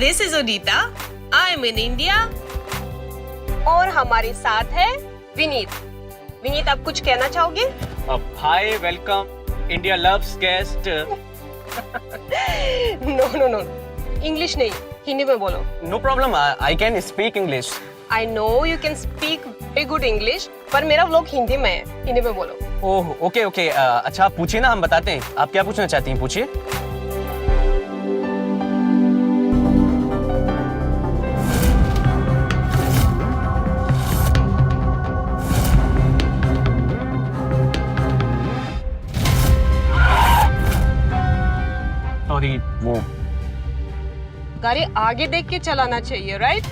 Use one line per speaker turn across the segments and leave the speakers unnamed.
This is Udita, I am in India. और हमारे साथ है विनीत। विनीत, आप कुछ कहना चाहोगे?
Hi, welcome, India loves guest.
No no no, English नहीं, हिंदी में बोलो।
No problem, I can speak English.
I know you can speak very good English, पर मेरा व्लॉग हिंदी में है, हिंदी में बोलो।
ओह ओके ओके, अच्छा आप पूछिए ना, हम बताते हैं। आप क्या पूछना चाहती हैं, पूछिए। सॉरी, वो
गाड़ी आगे देख के चलाना चाहिए, राइट?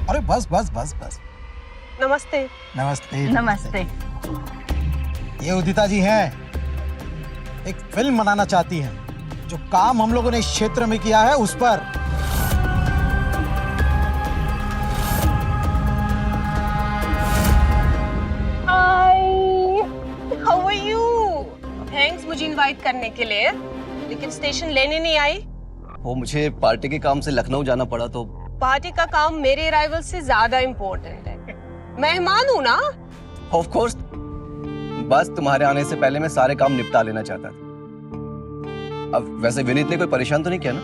अरे बस बस बस बस।
नमस्ते।
नमस्ते।
नमस्ते।
ये उदिता जी हैं, एक फिल्म बनाना चाहती हैं। जो काम हम लोगों ने इस क्षेत्र में किया है उस पर।
हाय, हाउ आर यू? थैंक्स मुझे इनवाइट करने के लिए, लेकिन स्टेशन लेने नहीं आई।
वो मुझे पार्टी के काम से लखनऊ जाना पड़ा तो।
पार्टी का काम मेरे अराइवल से ज्यादा इम्पोर्टेंट है। मेहमान हूँ ना।
ऑफ कोर्स, बस तुम्हारे आने से पहले मैं सारे काम निपटा लेना चाहता था। अब वैसे विनीत ने कोई परेशान तो नहीं किया ना?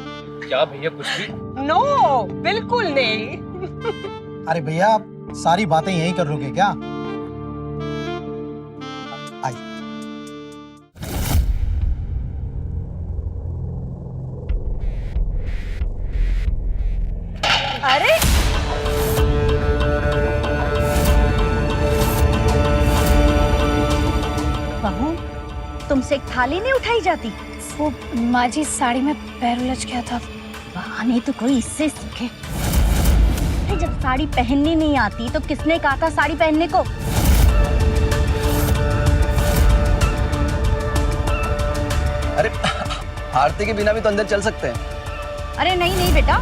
क्या भैया, कुछ भी?
नो, बिल्कुल नहीं।
अरे भैया, आप सारी बातें यहीं कर लोगे क्या? आइए।
अरे बहू, तुमसे एक थाली नहीं उठाई जाती?
वो माँ जी, साड़ी में पैर उलझ गया था।
बहाने तो कोई इससे सीखे। अरे जब साड़ी पहननी नहीं आती तो किसने कहा था साड़ी पहनने को?
अरे आरती के बिना भी तो अंदर चल सकते हैं।
अरे नहीं नहीं बेटा,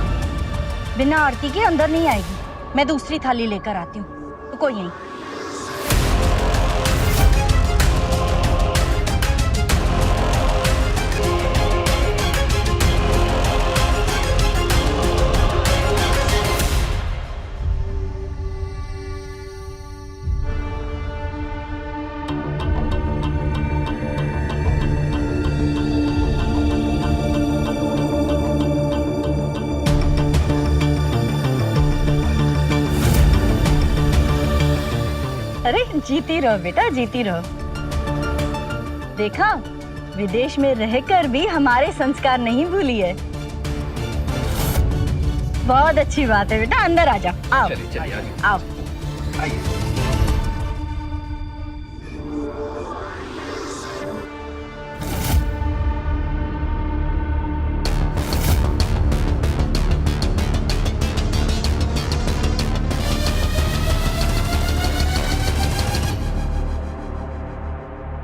बिना आरती के अंदर नहीं आएगी। मैं दूसरी थाली लेकर आती हूँ, तो कोई नहीं। अरे जीती रहो बेटा, जीती रहो। देखा, विदेश में रहकर भी हमारे संस्कार नहीं भूली है। बहुत अच्छी बात है बेटा, अंदर आ जाओ। आओ
चलिए
आओ।
आइए।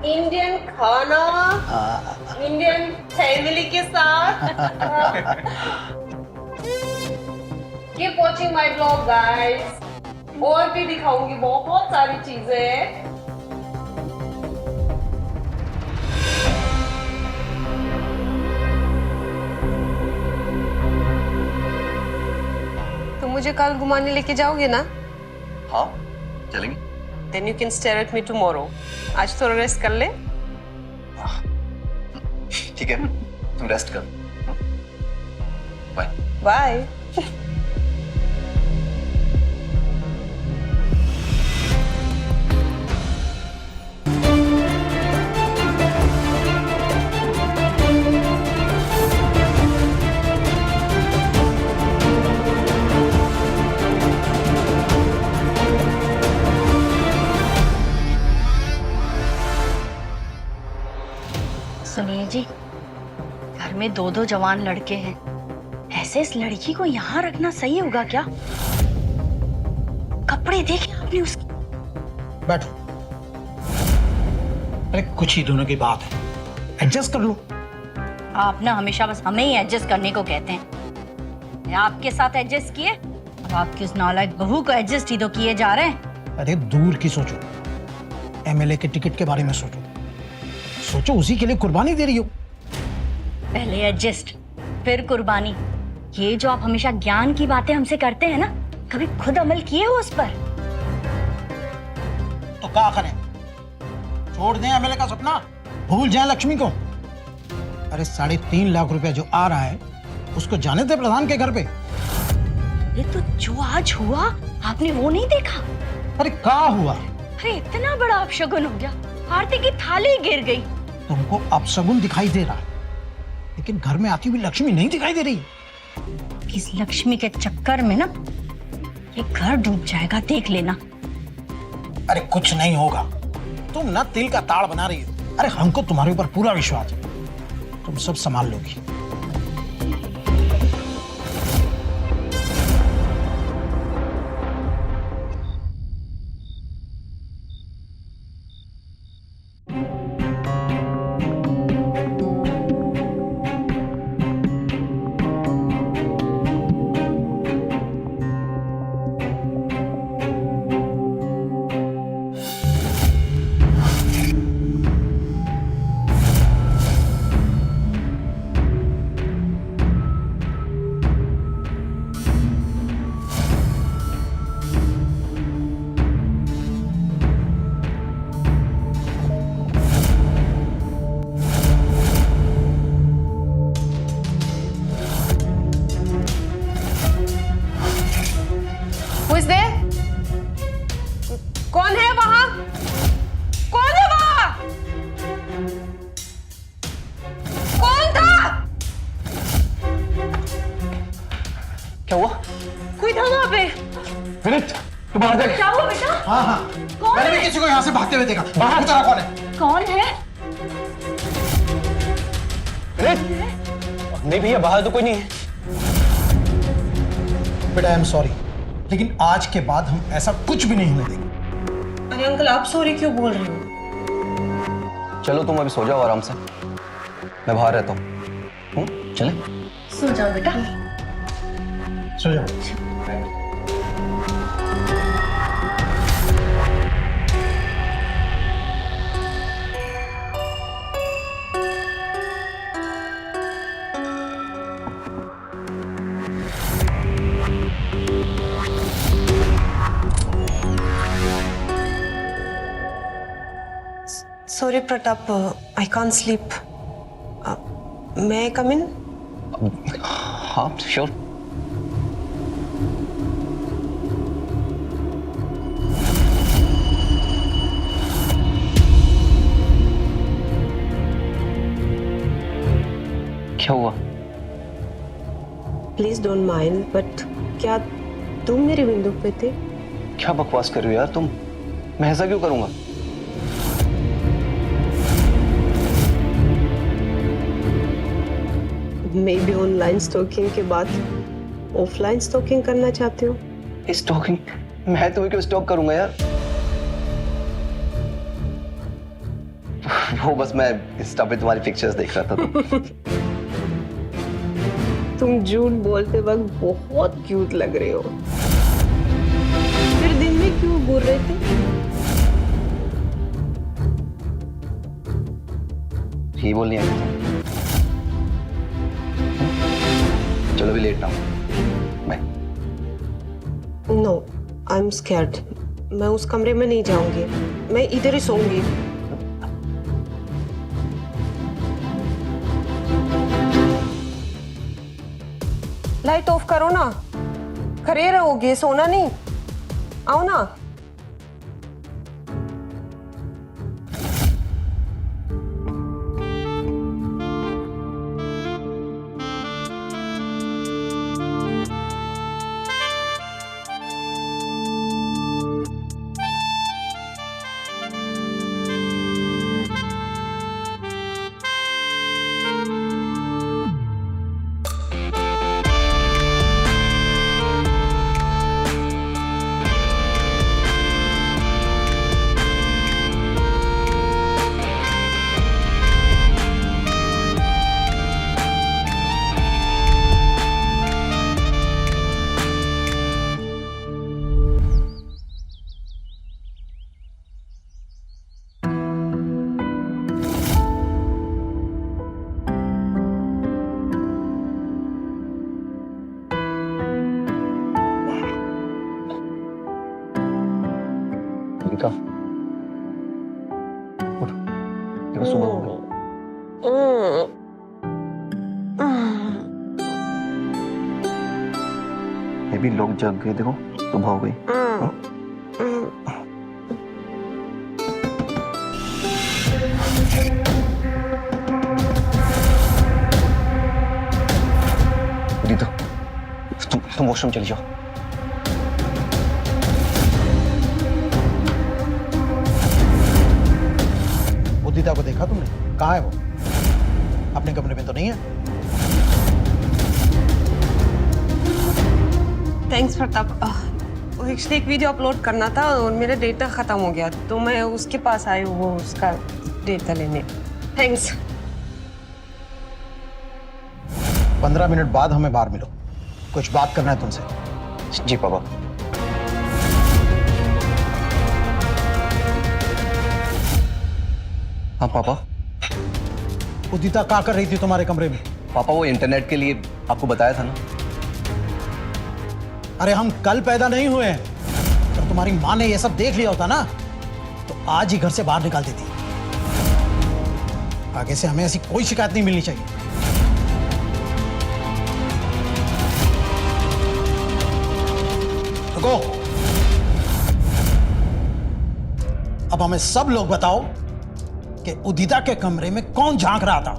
इंडियन खाना, इंडियन फैमिली के साथ। Keep watching my blog guys, और भी दिखाऊंगी बहुत सारी चीजें। तुम मुझे कल घुमाने लेके जाओगे ना?
हाँ, चलेंगे।
Then you can stare at me tomorrow. आज थोड़ा रेस्ट कर ले।
ठीक है, तुम रेस्ट कर। बाय।
बाय।
सुनिए जी, घर में दो दो जवान लड़के हैं, ऐसे इस लड़की को यहाँ रखना सही होगा क्या? कपड़े देखे आपने उसके?
बैठो। अरे कुछ ही दोनों की बात है, एडजस्ट कर लो।
आप ना हमेशा बस हमें ही एडजस्ट करने को कहते हैं। आपके साथ एडजस्ट किए, अब आपकी उस नालायक बहू को एडजस्ट ही तो किए जा रहे हैं।
अरे दूर की सोचो, एमएलए के टिकट के बारे में सोचो, सोचो उसी के लिए कुर्बानी दे रही हो।
पहले एडजस्ट फिर कुर्बानी, ये जो आप हमेशा ज्ञान की बातें हमसे करते हैं ना, कभी खुद अमल किए हो उस पर?
तो क्या करें, छोड़ दें एमएलए का सपना, भूल जाएं लक्ष्मी को? अरे 3.5 लाख रुपया जो आ रहा है उसको जाने दे प्रधान के घर पे।
ये तो जो आज हुआ आपने वो नहीं देखा?
अरे क्या हुआ?
अरे इतना बड़ा अपशगुन हो गया, आरती की थाली गिर गई।
तुमको अपशगुन दिखाई दे रहा है, लेकिन घर में आती हुई लक्ष्मी नहीं दिखाई दे रही।
इस लक्ष्मी के चक्कर में ना ये घर डूब जाएगा, देख लेना।
अरे कुछ नहीं होगा, तुम ना तिल का ताड़ बना रही हो। अरे हमको तुम्हारे ऊपर पूरा विश्वास है, तुम सब संभाल लोगी।
Who is there? कौन है वहां? कौन है वहां? कौन था?
क्या हुआ?
कोई था वहां पे?
विनीत, तुम बाहर देख।
क्या हुआ बेटा?
हाँ हाँ,
कौन
मैंने
है?
भी किसी को यहाँ से भागते हुए देखा। बाहर की तरफ कौन है?
कौन है?
नहीं भैया, बाहर तो कोई नहीं है।
बेटा आई एम सॉरी, लेकिन आज के बाद हम ऐसा कुछ भी नहीं होने देंगे।
अरे अंकल, आप सॉरी क्यों बोल रहे हो?
चलो तुम अभी सो जाओ आराम से, मैं बाहर रहता हूँ। चले?
सो जाओ बेटा।
सो जाओ।
Sorry Pratap, I can't sleep. May I come in?
हाँ श्योर। क्या हुआ?
Please don't mind, but क्या तुम मेरे विंडो पे थे?
क्या बकवास कर रही हो यार तुम? मैं ऐसा क्यों करूंगा?
मे बी ऑनलाइन स्टॉकिंग के बाद ऑफलाइन स्टॉकिंग करना चाहते हो?
स्टॉकिंग? मैं तुम्हें क्यों स्टॉक करूंगा यार? वो बस मैं इंस्टा पे तुम्हारी पिक्चर्स देख रहा था तो।
तुम झूठ बोलते वक्त बहुत क्यूट लग रहे हो। फिर दिन में क्यों बोल रहे थे?
ही बोलनी है। चलो भी लेट ना हो। Bye.
No, I am scared. मैं उस कमरे में नहीं जाऊंगी, मैं इधर ही सोऊंगी। लाइट ऑफ करो ना, खड़े रहोगे, सोना नहीं। आओ ना।
उदिता, उठ, देखो सुबह हो गई। ये भी लोग जग गए, देखो सुबह हो गई। उदिता, तुम वॉशरूम चली जाओ।
उदिता को देखा तुमने? कहाँ है वो? अपने कमरे में तो नहीं है।
थैंक्स प्रताप। वो एक्चुअली एक वीडियो अपलोड करना था और मेरा डेटा खत्म हो गया, तो मैं उसके पास आई हूँ वो उसका डेटा लेने। थैंक्स।
15 मिनट बाद हमें बाहर मिलो, कुछ बात करना है तुमसे।
जी पापा। हाँ पापा।
उदिता क्या कर रही थी तुम्हारे कमरे में?
पापा वो इंटरनेट के लिए आपको बताया था ना।
अरे हम कल पैदा नहीं हुए हैं। अगर तुम्हारी माँ ने ये सब देख लिया होता ना, तो आज ही घर से बाहर निकाल देती। आगे से हमें ऐसी कोई शिकायत नहीं मिलनी चाहिए। रुको, अब हमें सब लोग बताओ कि उदिता के कमरे में कौन झांक रहा था।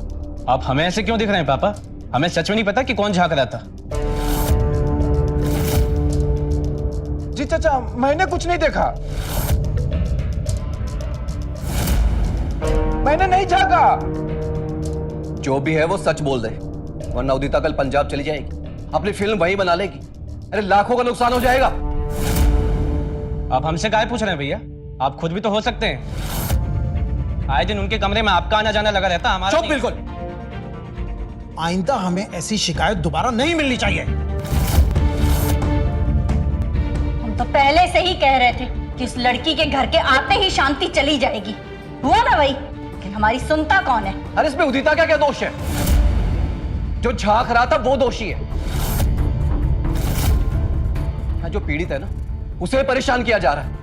आप हमें ऐसे क्यों दिख रहे हैं पापा? हमें सच में नहीं पता कि कौन झांक रहा था।
जी चाचा, मैंने कुछ नहीं देखा। मैंने नहीं झांका।
जो भी है वो सच बोल दे, वरना उदिता कल पंजाब चली जाएगी, अपनी फिल्म वहीं बना लेगी। अरे लाखों का नुकसान हो जाएगा।
आप हमसे काहे पूछ रहे हैं भैया? आप खुद भी तो हो सकते हैं। आए दिन उनके कमरे में आपका आना जाना लगा रहता, हमारा
चुप
नहीं।
बिल्कुल। आइंदा हमें ऐसी शिकायत दोबारा नहीं मिलनी चाहिए।
हम तो पहले से ही कह रहे थे कि उस लड़की के घर के आते ही शांति चली जाएगी। हुआ ना भाई? लेकिन हमारी सुनता कौन है?
अरे इसमें उदिता का क्या दोष है? जो झांक रहा था वो दोषी है। जो पीड़ित है ना, उसे परेशान किया जा रहा है।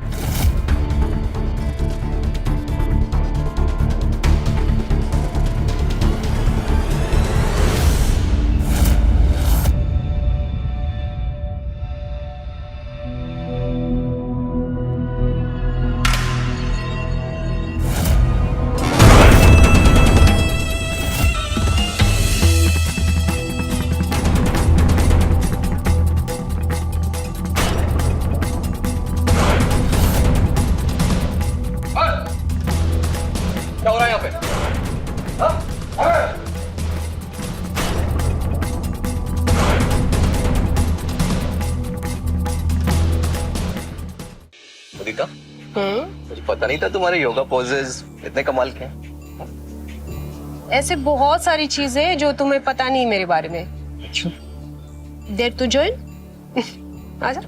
क्या हो रहा है यहाँ पे? उदिता, मुझे पता नहीं था तुम्हारे योगा पोजेस इतने कमाल के हैं।
ऐसे बहुत सारी चीजें हैं जो तुम्हें पता नहीं मेरे बारे में।
अच्छा।
देर टू जॉइन। आजा।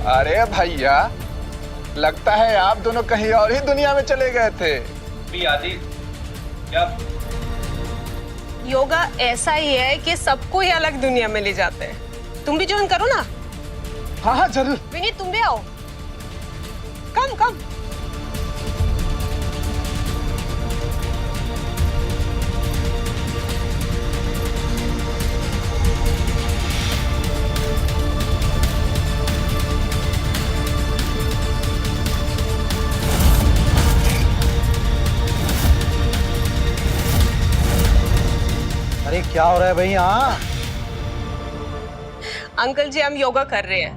अरे भैया, लगता है आप दोनों कहीं और ही दुनिया में चले गए थे।
योगा ऐसा ही है कि सबको ही अलग दुनिया में ले जाते हैं। तुम भी ज्वाइन करो ना।
हाँ हाँ जरूर।
विनीत, तुम भी आओ। कम कम।
अरे क्या हो रहा है भाई यहाँ?
अंकल जी, हम योगा कर रहे हैं,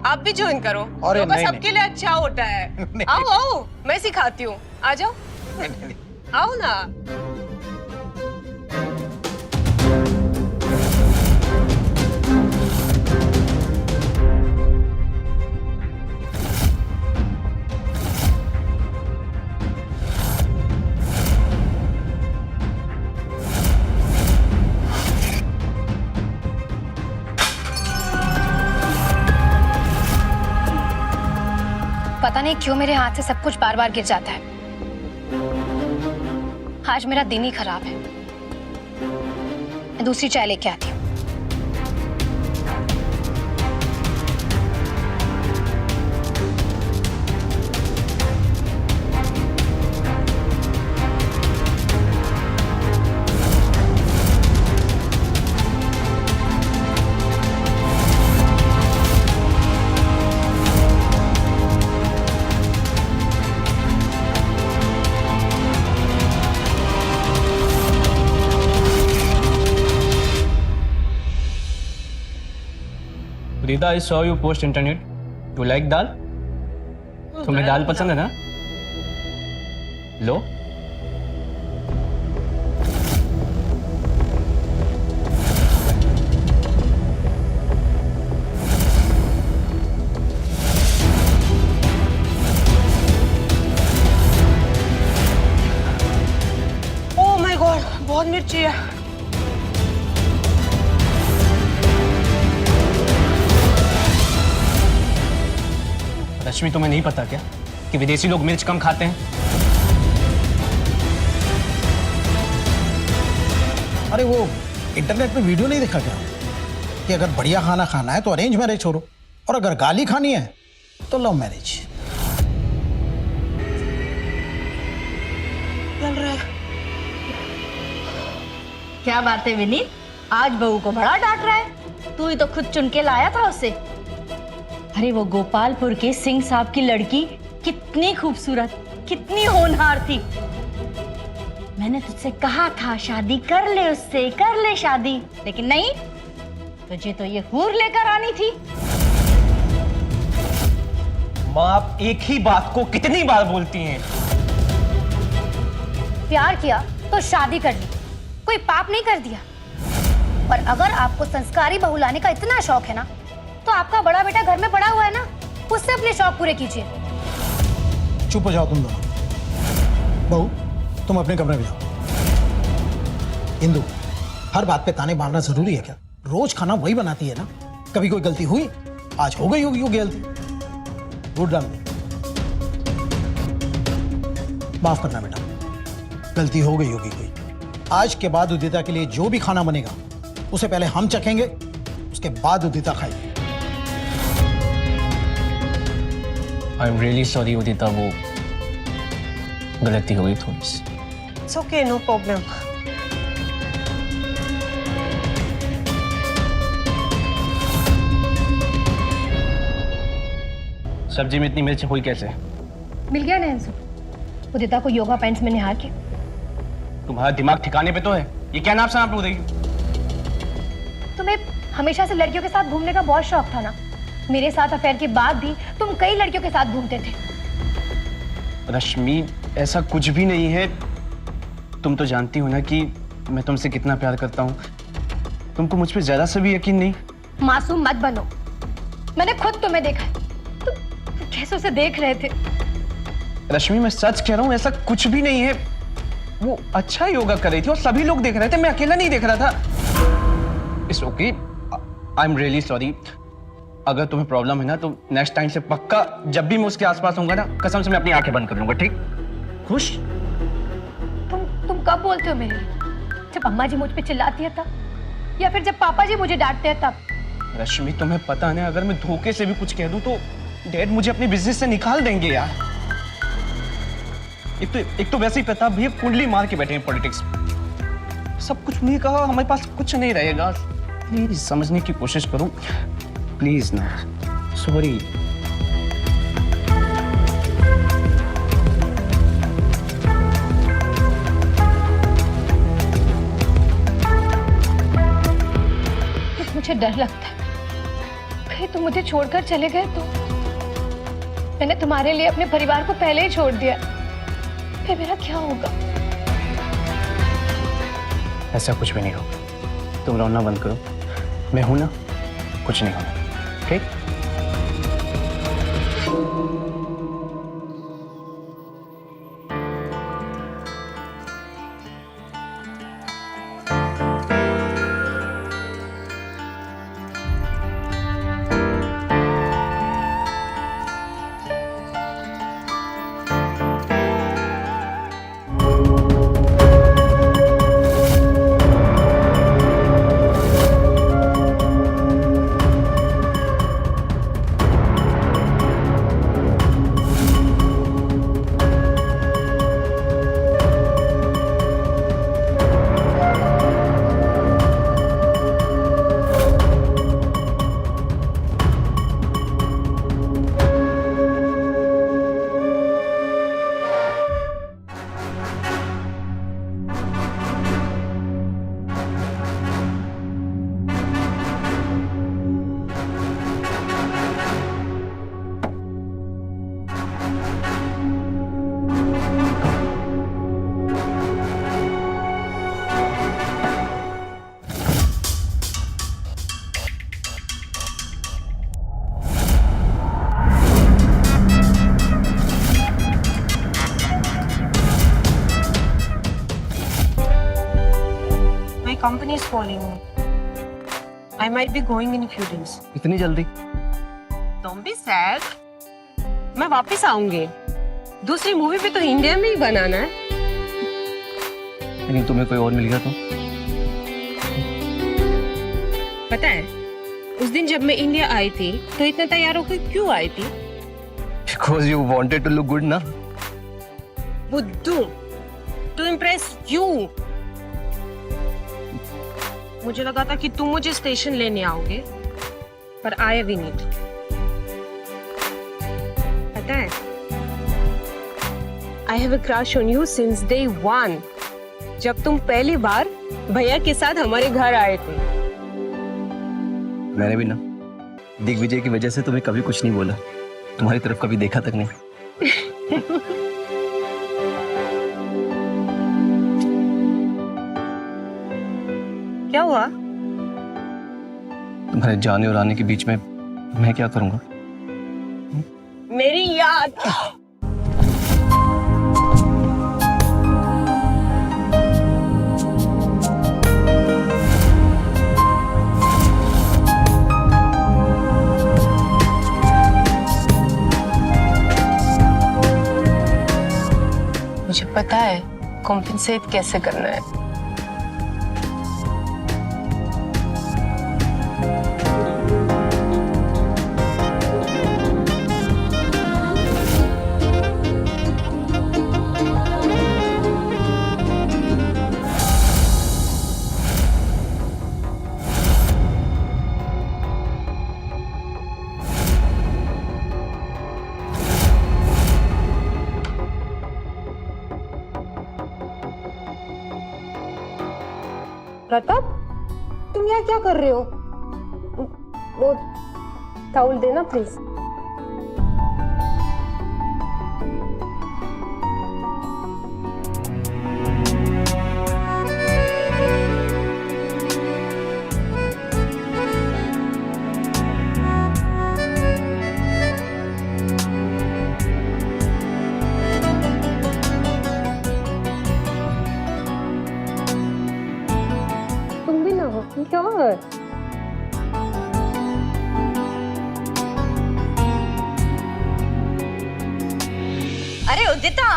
आप भी ज्वाइन करो।
अरे
योगा
नहीं,
सबके लिए अच्छा होता है।
नहीं,
आओ आओ, मैं सिखाती हूँ। आ जाओ। आओ ना।
पता नहीं क्यों मेरे हाथ से सब कुछ बार बार गिर जाता है। आज मेरा दिन ही खराब है। मैं दूसरी चाय लेके आती हूँ।
Rita, I saw you post internet. You like dal? तुम्हें दाल पसंद है ना? लो।
ओह माय गॉड, बहुत मिर्ची है।
रश्मि, तुम्हें नहीं पता क्या कि विदेशी लोग मिर्च कम खाते हैं?
अरे वो इंटरनेट पे वीडियो नहीं देखा क्या कि अगर बढ़िया खाना खाना है तो अरेंज मैरिज छोड़ो, और अगर गाली खानी है तो लव मैरिज।
चल रहा है।
क्या बात है विनीत, आज बहू को बड़ा डांट रहा है। तू ही तो खुद चुन के लाया था उसे। अरे वो गोपालपुर के सिंह साहब की लड़की कितनी खूबसूरत, कितनी होनहार थी। मैंने तुझसे कहा था शादी कर ले उससे, कर ले शादी, लेकिन नहीं, तुझे तो ये हूर लेकर आनी थी।
माँ, आप एक ही बात को कितनी बार बोलती हैं?
प्यार किया तो शादी कर ली, कोई पाप नहीं कर दिया। और अगर आपको संस्कारी बहू लाने का इतना शौक है ना, तो आपका बड़ा बेटा घर में पड़ा हुआ है ना, उससे अपने शौक पूरे कीजिए।
चुप हो जाओ तुम दोनों। बहू, तुम अपने कमरे में जाओ। इंदु, हर बात पे ताने मारना जरूरी है क्या? रोज खाना वही बनाती है ना, कभी कोई गलती हुई? आज हो गई होगी वो गलती। गुड डाल, माफ करना बेटा, गलती हो गई होगी कोई। आज के बाद उदिता के लिए जो भी खाना बनेगा उसे पहले हम चखेंगे, उसके बाद उदिता खाएगी।
I am really sorry Udita, वो गलती हो गई थोड़ी सी।
It's okay, no problem.
सब्जी में इतनी मिर्च हुई कैसे?
मिल गया ना अंशु, उदिता को योगा पैंट्स में निहार के।
तुम्हारा दिमाग ठिकाने पे तो है? ये क्या नाम आप रही?
तुम्हें हमेशा से लड़कियों के साथ घूमने का बहुत शौक था ना। मेरे साथ अफेयर के बाद भी तुम कई लड़कियों के साथ घूमते थे।
रश्मि, ऐसा कुछ भी नहीं है। तुम तो जानती हो ना कि मैं तुमसे कितना प्यार करता हूँ। तुमको मुझ पे जरा सा भी यकीन नहीं?
मासूम मत बनो, मैंने खुद तुम्हें देखा है। तुम कैसे उसे देख रहे थे?
रश्मि, मैं सच कह रहा हूँ, ऐसा कुछ भी नहीं है। वो अच्छा योगा कर रही थी और सभी लोग देख रहे थे, मैं अकेला नहीं देख रहा था। It's okay, I am really sorry. अगर तुम्हें प्रॉब्लम है ना तो नेक्स्ट टाइम से पक्का जब भी मैं उसके आसपास होऊंगा ना, कसम से मैं अपनी आंखें बंद कर लूंगा, ठीक? खुश?
तुम कब बोलते हो मेरे लिए? जब अम्मा जी मुझ पे चिल्लाती है तब, या फिर जब पापा जी मुझे डांटते हैं तब?
रश्मि, तुम्हें पता नहीं, अगर मैं धोखे से भी कुछ कह दूं तो डैड मुझे अपने बिजनेस से निकाल देंगे यार। एक तो वैसे ही प्रताप भैया कुंडली मार के बैठे हैं पॉलिटिक्स। सब कुछ नहीं कहा, हमारे पास कुछ नहीं रहेगा। प्लीज समझने की कोशिश करो, प्लीज ना। सॉरी।
मुझे डर लगता है कहीं तुम मुझे छोड़कर चले गए तो। मैंने तुम्हारे लिए अपने परिवार को पहले ही छोड़ दिया, फिर मेरा क्या होगा?
ऐसा कुछ भी नहीं होगा, तुम रोना बंद करो। मैं हूं ना, कुछ नहीं होगा, ठीक?
is calling me. I might be going in a few days.
इतनी जल्दी?
Don't be sad. मैं वापस आऊंगी। दूसरी मूवी भी तो इंडिया में ही बनाना है।
लेकिन तुम्हें कोई और मिल गया तो?
पता है, उस दिन जब मैं इंडिया आई थी तो इतना तैयार होकर क्यों आई थी?
Because you wanted to look good, ना?
बुद्धू, to impress you. मुझे लगा था कि तुम मुझे स्टेशन लेने आओगे, पर आए विनीत। पता है, I have a crush on you since day one. जब तुम पहली बार भैया के साथ हमारे घर आए थे।
मैंने भी ना दिग्विजय की वजह से तुम्हें कभी कुछ नहीं बोला, तुम्हारी तरफ कभी देखा तक नहीं।
क्या हुआ?
तुम्हारे जाने और आने के बीच में मैं क्या करूंगा?
मेरी याद। मुझे पता है कॉम्पेंसेट कैसे करना है। प्रताप, तुम यहाँ क्या कर रहे हो? वो टाउल देना प्लीज। क्या है?
अरे उदिता,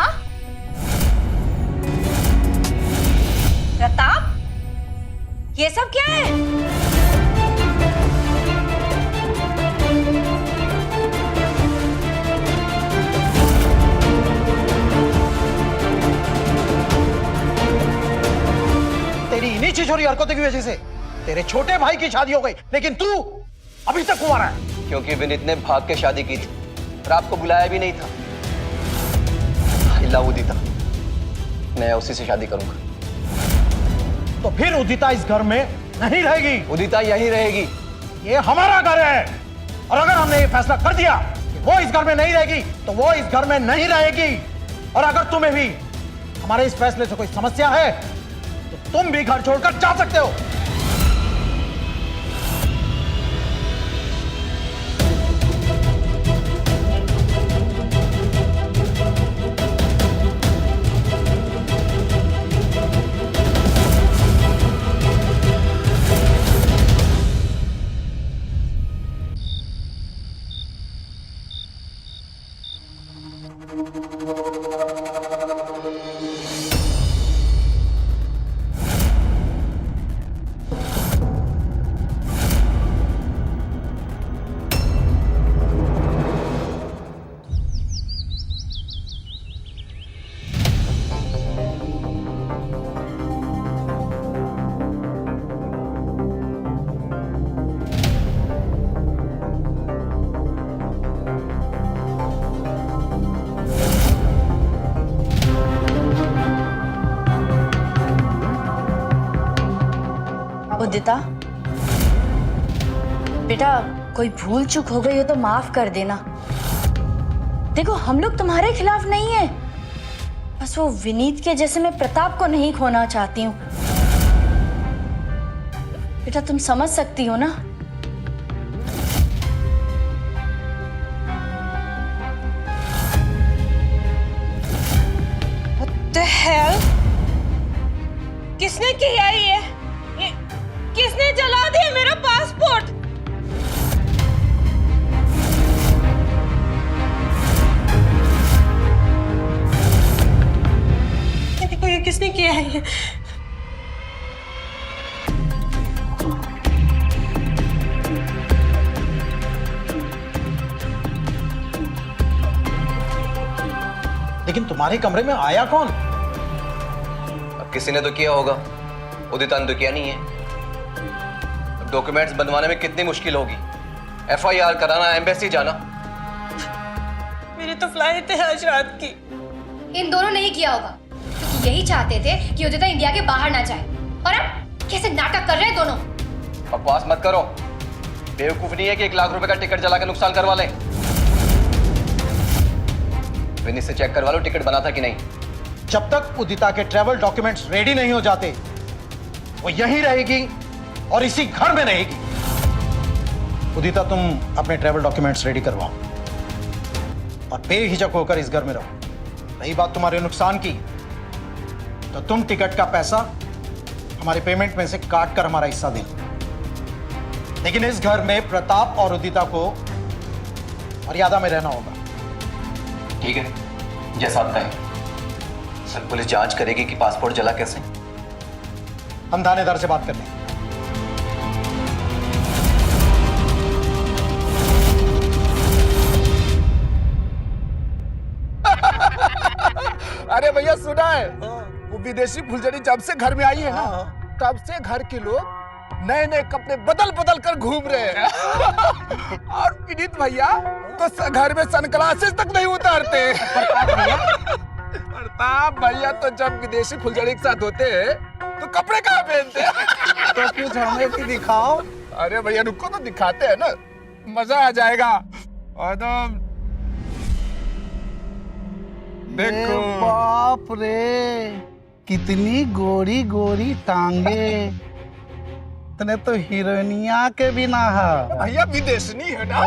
प्रताप, ये सब क्या है?
तेरी इन्हीं छिछोरी हरकतों की वजह से तेरे छोटे भाई की शादी हो गई, लेकिन तू अभी तक कुंवारा है।
क्योंकि विनीत ने भाग के शादी की थी और आपको बुलाया भी नहीं था। I love उदिता, मैं उसी से शादी करूंगा।
तो फिर उदिता इस घर में नहीं रहेगी।
उदिता यहीं रहेगी।
ये हमारा घर है, और अगर हमने ये फैसला कर दिया कि वो इस घर में नहीं रहेगी तो वो इस घर में नहीं रहेगी। और अगर तुम्हें भी हमारे इस फैसले से कोई समस्या है तो तुम भी घर छोड़कर जा सकते हो।
उदिता, बेटा कोई भूल चूक हो गई हो तो माफ कर देना। देखो हम लोग तुम्हारे खिलाफ नहीं है, बस वो विनीत के जैसे मैं प्रताप को नहीं खोना चाहती हूँ। बेटा तुम समझ सकती हो ना?
What the hell? किसने किया ये आइए।
लेकिन तुम्हारे कमरे में आया कौन?
अब किसी ने तो किया होगा, उदिता ने तो किया नहीं है। अब डॉक्यूमेंट्स बनवाने में कितनी मुश्किल होगी, FIR कराना, एम्बेसी जाना।
मेरी तो फ्लाइट है आज रात की।
इन दोनों ने ही किया होगा, क्योंकि यही चाहते थे कि उदिता इंडिया के बाहर ना जाए। और अब कैसे नाटक कर रहे हैं दोनों।
बकवास मत करो, बेवकूफ नहीं है कि 1 लाख रुपए का टिकट जला के नुकसान करवा लें। विनीत से चेक करवा लो टिकट बना था कि नहीं।
जब तक उदिता के ट्रैवल डॉक्यूमेंट्स रेडी नहीं हो जाते, वो यहीं रहेगी और इसी घर में रहेगी। उदिता, तुम अपने ट्रैवल डॉक्यूमेंट्स रेडी करवाओ और बेहिचक होकर इस घर में रहो। रही बात तुम्हारे नुकसान की, तो तुम टिकट का पैसा हमारी पेमेंट में से काट कर हमारा हिस्सा दें। लेकिन इस घर में प्रताप और उदिता को मर्यादा में रहना होगा।
ठीक है, जैसा आप कहें। सर, पुलिस जांच करेगी कि पासपोर्ट जला कैसे।
हम थानेदार से बात कर लें।
अरे भैया सुना है, वो विदेशी फुलझड़ी जब से घर में आई है ना, तब से घर के लोग नए नए कपड़े बदल बदल कर घूम रहे हैं। और विनीत भैया तो घर में सनग्लासेस तक नहीं उतारते। प्रताप भैया तो जब विदेशी फुलझड़ी के साथ होते हैं तो कपड़े कहाँ पहनते हैं?
तो कुछ हमें भी दिखाओ।
अरे भैया रुको तो दिखाते हैं ना, मजा आ जाएगा। और देखो,
बाप रे, कितनी गोरी गोरी टांगे। तने तो हीरोइनिया के बिना है।
भैया विदेशनी है ना।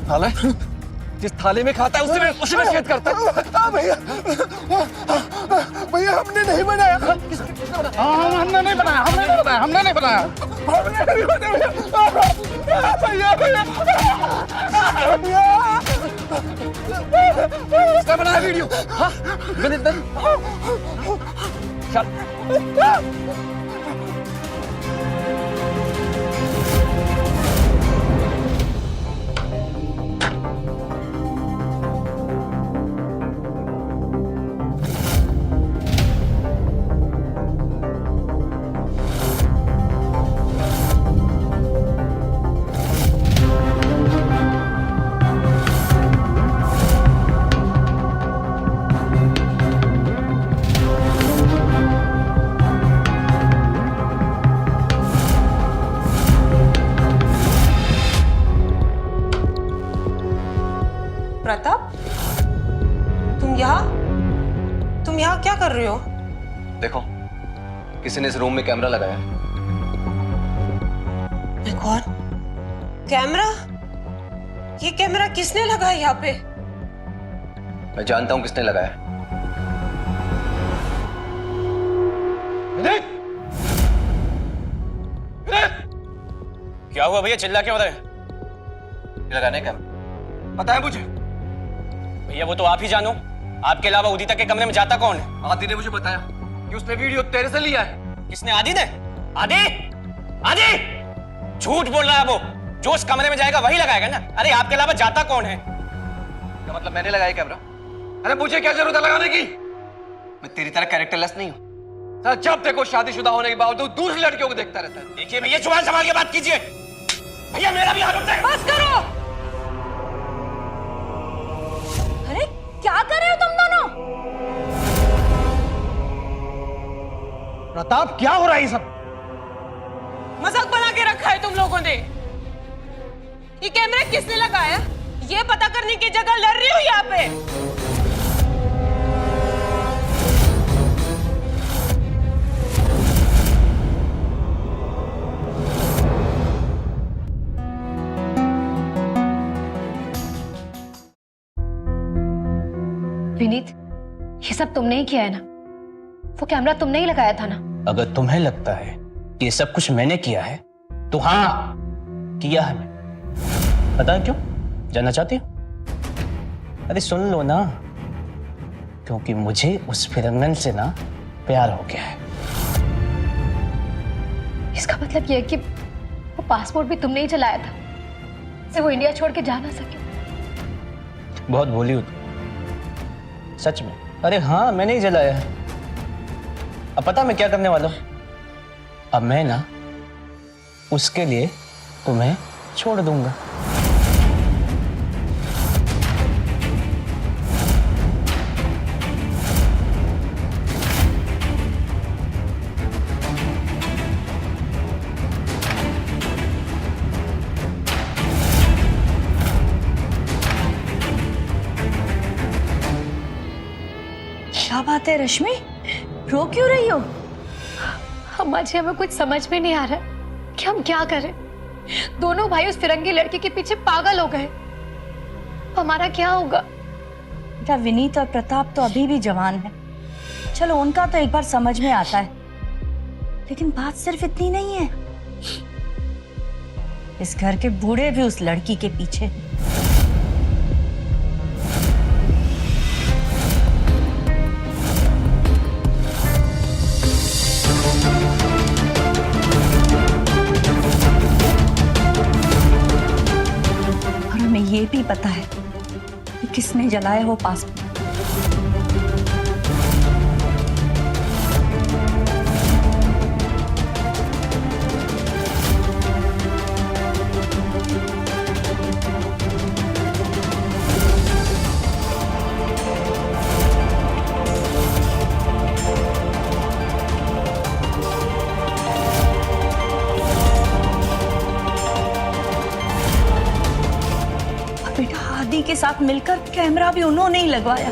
थाले, जिस थाले में खाता है उसी में छेद करता है।
भैया भैया हमने नहीं बनाया।
हमने नहीं बनाया, हमने नहीं बनाया, हमने नहीं बनाया।
भैया भैया
इसका बनाया वीडियो। हाँ, विनीत बन। चल।
प्रताप, तुम यहाँ क्या कर रहे हो?
देखो, किसी ने इस रूम में कैमरा लगाया है।
कौन? कैमरा? ये कैमरा किसने लगाया यहाँ पे?
मैं जानता हूं किसने लगाया है।
क्या हुआ भैया, चिल्ला क्यों रहे?
लगाने कैमरा पता है मुझे।
भैया वो तो आप ही जानो, आपके अलावा उदिता के कमरे में जाता कौन है?
आदि ने मुझे बताया कि उसने वीडियो तेरे से लिया है।
किसने? आदि ने? आदि? आदि? झूठ बोल रहा है वो। जो उस कमरे में जाएगा वही लगाएगा ना। अरे आपके अलावा जाता कौन है?
क्या मतलब मैंने लगाया कैमरा? अरे मुझे क्या जरूरत है लगाने की? मैं तेरी तरह कैरेक्टरलेस नहीं हूं। सर, जब देखो शादीशुदा होने के बावजूद दूसरी लड़कियों को देखता रहता है।
देखिए भैया, जुबान संभाल के बात कीजिए। भैया मेरा भी आरोप है।
बस करो।
अरे क्या कर रहे हो तुम दोनों?
प्रताप, क्या हो रहा है ये सब?
मजाक बना के रखा है तुम लोगों ने। ये कैमरा किसने लगाया, ये पता करने की जगह लड़ रही हूँ यहाँ पे।
विनीत, ये सब तुमने ही किया है ना? वो कैमरा तुमने ही लगाया था ना?
अगर तुम्हें लगता है कि ये सब कुछ मैंने किया है तो हाँ, किया है मैं। पता है क्यों?
जानना चाहती हो? अरे सुन लो ना, क्योंकि मुझे उस फिरंगन से ना प्यार हो गया है।
इसका मतलब यह है कि वो पासपोर्ट भी तुमने ही चलाया था, से वो इंडिया छोड़ के जा ना सके।
बहुत भोली हो तुम, सच में। अरे हाँ, मैंने ही जलाया है। अब पता मैं क्या करने वाला हूं? अब मैं ना उसके लिए तुम्हें छोड़ दूंगा।
क्या बात है रश्मि, रो क्यों रही हो?
अम्मा जी, हमें कुछ समझ में नहीं आ रहा है कि हम क्या करें। दोनों भाई उस फिरंगी लड़की के पीछे पागल हो गए। हमारा क्या होगा?
बेटा, विनीत और प्रताप तो अभी भी जवान है, चलो उनका तो एक बार समझ में आता है, लेकिन बात सिर्फ इतनी नहीं है। इस घर के बूढ़े भी उस लड़की के पीछे हैं। और हमें ये भी पता है कि किसने जलाया वो पासपोर्ट। बेटा, आदि के साथ मिलकर कैमरा भी उन्होंने ही लगवाया।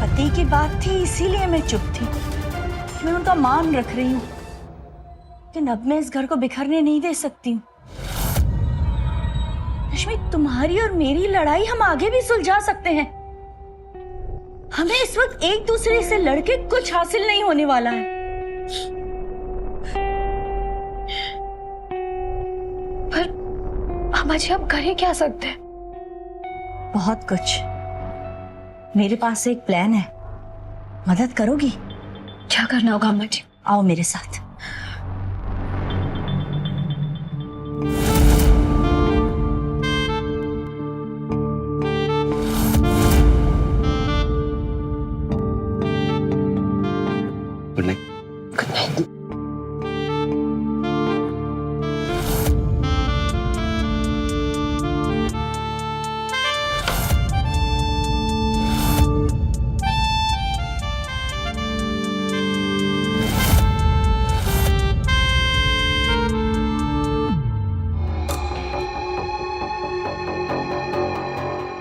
पति की बात थी, इसीलिए मैं चुप थी। मैं उनका मान रख रही हूँ, लेकिन अब मैं इस घर को बिखरने नहीं दे सकती हूँ। रश्मि, तुम्हारी और मेरी लड़ाई हम आगे भी सुलझा सकते हैं। हमें इस वक्त एक दूसरे से लड़के कुछ हासिल नहीं होने वाला है।
पर अम्मा जी, हम कर ही क्या सकते हैं?
बहुत कुछ। मेरे पास एक प्लान है, मदद करोगी?
क्या करना होगा अम्मा जी?
आओ मेरे साथ।
Good night.
Good night.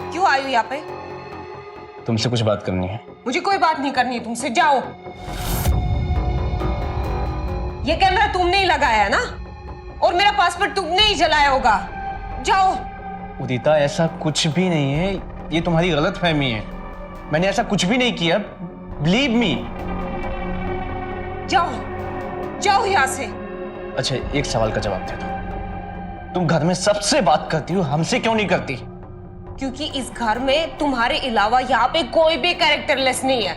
क्यों आई हो यहाँ पे?
तुमसे कुछ बात करनी है।
मुझे कोई बात नहीं करनी है तुमसे, जाओ। ये कैमरा तुमने ही लगाया है ना, और मेरा पासपोर्ट तुमने ही जलाया होगा। जाओ।
उदिता, ऐसा कुछ भी नहीं है, ये तुम्हारी गलतफहमी है। मैंने ऐसा कुछ भी नहीं किया, बिलीव मी।
जाओ, जाओ यहाँ से।
अच्छा, एक सवाल का जवाब दे दो, तुम घर में सबसे बात करती हो, हमसे क्यों नहीं करती?
क्योंकि इस घर में तुम्हारे अलावा यहाँ पे कोई भी कैरेक्टरलेस नहीं है।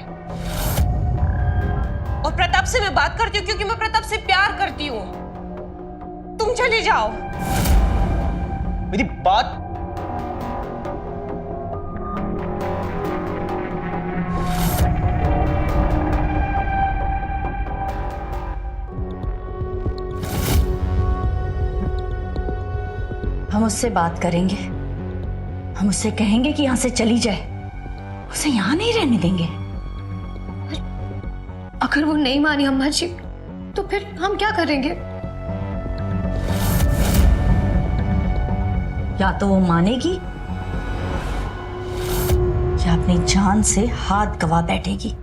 और प्रताप से मैं बात करती हूँ क्योंकि मैं प्रताप से प्यार करती हूँ। तुम चले जाओ।
मेरी बात
हम उससे बात करेंगे, हम उससे कहेंगे कि यहां से चली जाए, उसे यहां नहीं रहने देंगे।
अगर वो नहीं मानी अम्मा जी, तो फिर हम क्या करेंगे?
या तो वो मानेगी या अपनी जान से हाथ गवा बैठेगी।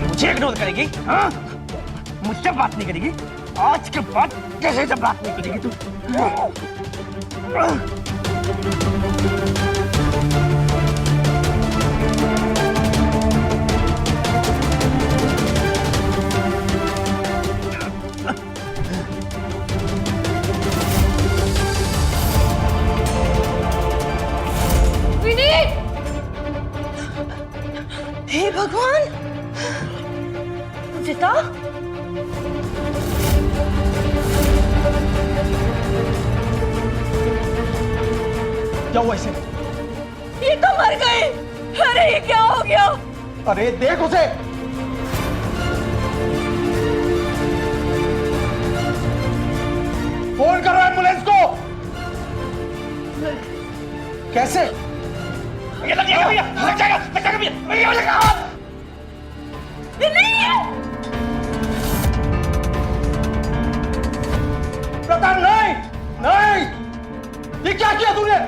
मुझे इग्नोर करेगी? हाँ? मुझसे बात नहीं करेगी? आज के बाद कैसे से बात नहीं करेगी तू?
हे भगवान, उदिता,
क्या हुआ इसे?
ये तो मर गई। अरे ये क्या हो गया?
अरे देख उसे। फोन करो एम्बुलेंस को। कैसे?
ये लग जाएगा भैया, लग जाएगा भैया, भैया लग जाएगा।
ये नहीं है।
प्रताप नहीं, नहीं, ये क्या किया तूने?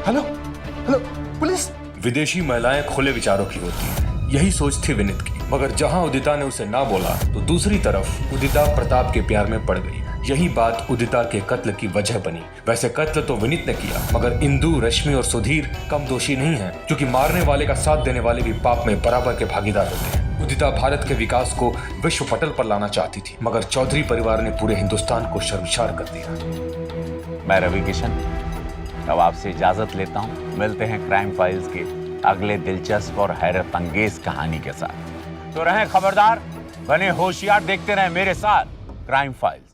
Hello, hello, police.
विदेशी महिलाएं खुले विचारों की होती हैं, यही सोच थी विनीत की। मगर जहां उदिता ने उसे ना बोला तो दूसरी तरफ उदिता प्रताप के प्यार में पड़ गई। यही बात उदिता के कत्ल की वजह बनी। वैसे कत्ल तो विनीत ने किया, मगर इंदु, रश्मि और सुधीर कम दोषी नहीं हैं, क्योंकि मारने वाले का साथ देने वाले भी पाप में बराबर के भागीदार होते हैं। उदिता भारत के विकास को विश्व पटल पर लाना चाहती थी, मगर चौधरी परिवार ने पूरे हिंदुस्तान को शर्मसार कर दिया।
मैं रवि किशन अब आपसे इजाजत लेता हूँ। मिलते हैं क्राइम फाइल्स के अगले दिलचस्प और हैरत अंगेज कहानी के साथ। तो रहें खबरदार, बने होशियार, देखते रहें मेरे साथ क्राइम फाइल्स।